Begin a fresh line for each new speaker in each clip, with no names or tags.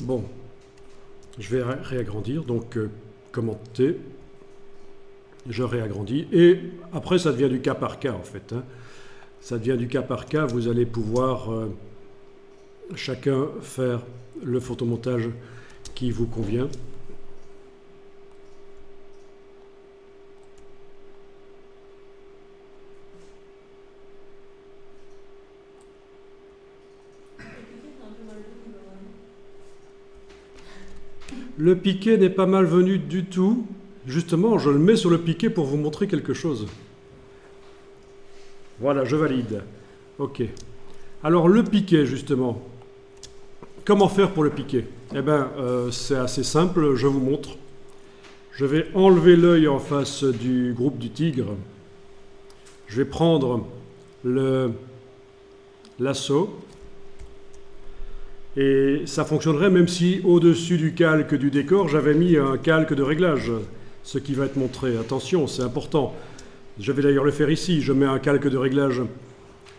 Bon, je vais réagrandir, donc commande T, je réagrandis, et après ça devient du cas par cas en fait. Hein. Ça devient du cas par cas, vous allez pouvoir chacun faire le photomontage qui vous convient. Le piqué n'est pas malvenu du tout. Justement, je le mets sur le piqué pour vous montrer quelque chose. Voilà, je valide. Ok. Alors le piqué, justement. Comment faire pour le piqué? Eh bien, c'est assez simple, je vous montre. Je vais enlever l'œil en face du groupe du tigre. Je vais prendre le lasso. Et ça fonctionnerait même si au-dessus du calque du décor, j'avais mis un calque de réglage, ce qui va être montré. Attention, c'est important. Je vais d'ailleurs le faire ici. Je mets un calque de réglage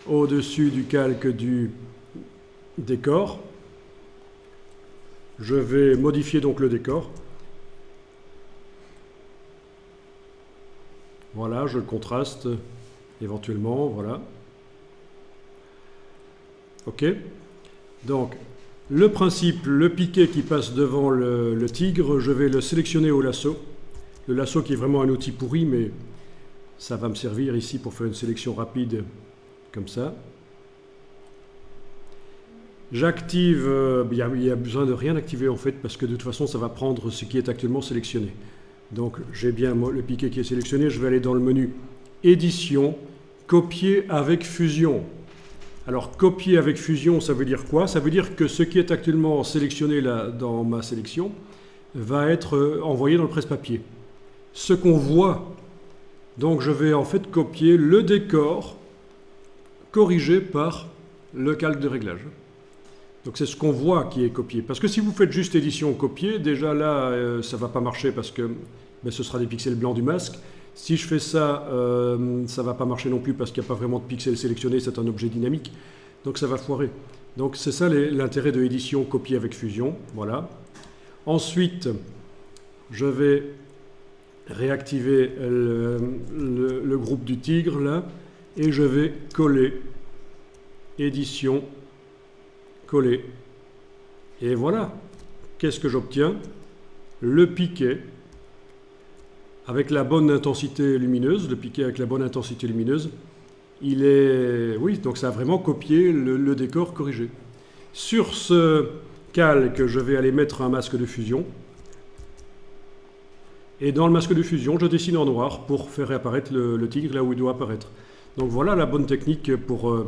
au-dessus du calque du décor. Je vais modifier donc le décor. Voilà, je le contraste éventuellement, voilà. Ok. Donc, le principe, le piqué qui passe devant le tigre, je vais le sélectionner au lasso. Le lasso qui est vraiment un outil pourri, mais ça va me servir ici pour faire une sélection rapide, comme ça. J'active, il y a besoin de rien activer en fait, parce que de toute façon, ça va prendre ce qui est actuellement sélectionné. Donc, j'ai bien le piqué qui est sélectionné, je vais aller dans le menu Édition, Copier avec Fusion. Alors, copier avec fusion, ça veut dire quoi? Ça veut dire que ce qui est actuellement sélectionné là dans ma sélection va être envoyé dans le presse-papier. Ce qu'on voit, donc je vais en fait copier le décor corrigé par le calque de réglage. Donc c'est ce qu'on voit qui est copié. Parce que si vous faites juste édition copier, déjà là, ça ne va pas marcher parce que ce sera des pixels blancs du masque. Si je fais ça, ça ne va pas marcher non plus parce qu'il n'y a pas vraiment de pixels sélectionnés, c'est un objet dynamique. Donc ça va foirer. Donc c'est ça l'intérêt de édition copier avec fusion. Voilà. Ensuite, je vais réactiver le groupe du tigre là et je vais coller édition, coller. Et voilà. Qu'est-ce que j'obtiens? Le piqué avec la bonne intensité lumineuse, le piqué avec la bonne intensité lumineuse, il est... Oui, donc ça a vraiment copié le décor corrigé. Sur ce calque, je vais aller mettre un masque de fusion. Et dans le masque de fusion, je dessine en noir pour faire réapparaître le tigre là où il doit apparaître. Donc voilà la bonne technique pour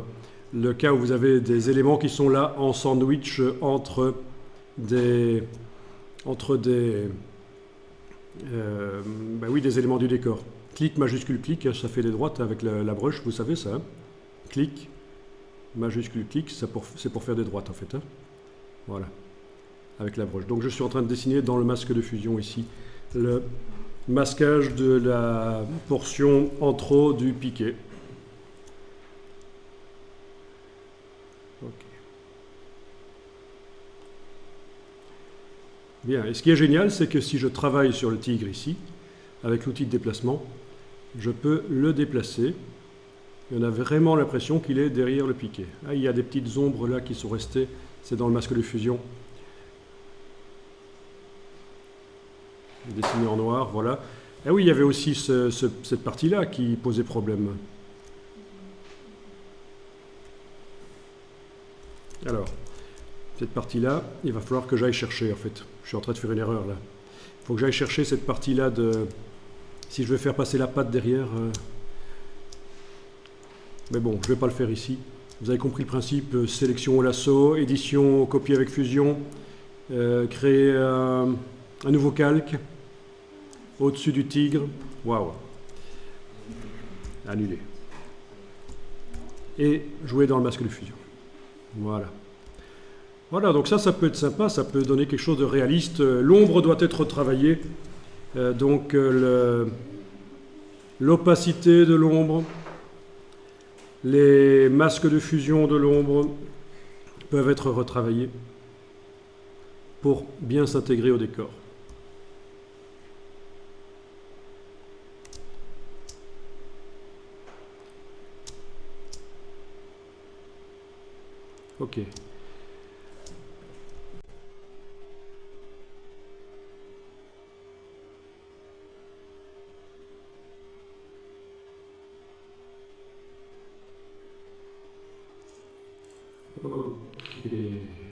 le cas où vous avez des éléments qui sont là en sandwich entre des des éléments du décor. Clic, majuscule, clic, ça fait des droites avec la broche, vous savez ça. Hein. Clic, majuscule, clic, c'est pour faire des droites en fait. Hein. Voilà, avec la broche. Donc je suis en train de dessiner dans le masque de fusion ici le masquage de la portion en trop du piqué. Ok. Bien, et ce qui est génial, c'est que si je travaille sur le tigre ici, avec l'outil de déplacement, je peux le déplacer. Et on a vraiment l'impression qu'il est derrière le piqué. Ah, il y a des petites ombres là qui sont restées, c'est dans le masque de fusion. Dessiné en noir, voilà. Ah oui, il y avait aussi cette partie-là qui posait problème. Alors, cette partie-là, il va falloir que j'aille chercher en fait. Je suis en train de faire une erreur là. Il faut que j'aille chercher cette partie-là de... Si je veux faire passer la patte derrière... Mais bon, je ne vais pas le faire ici. Vous avez compris le principe, sélection au lasso, édition, copie avec fusion, créer un nouveau calque au-dessus du tigre. Waouh! Annuler. Et jouer dans le masque de fusion. Voilà. Voilà, donc ça peut être sympa, ça peut donner quelque chose de réaliste. L'ombre doit être retravaillée. Donc l'opacité de l'ombre, les masques de fusion de l'ombre peuvent être retravaillés pour bien s'intégrer au décor. Ok. Ok.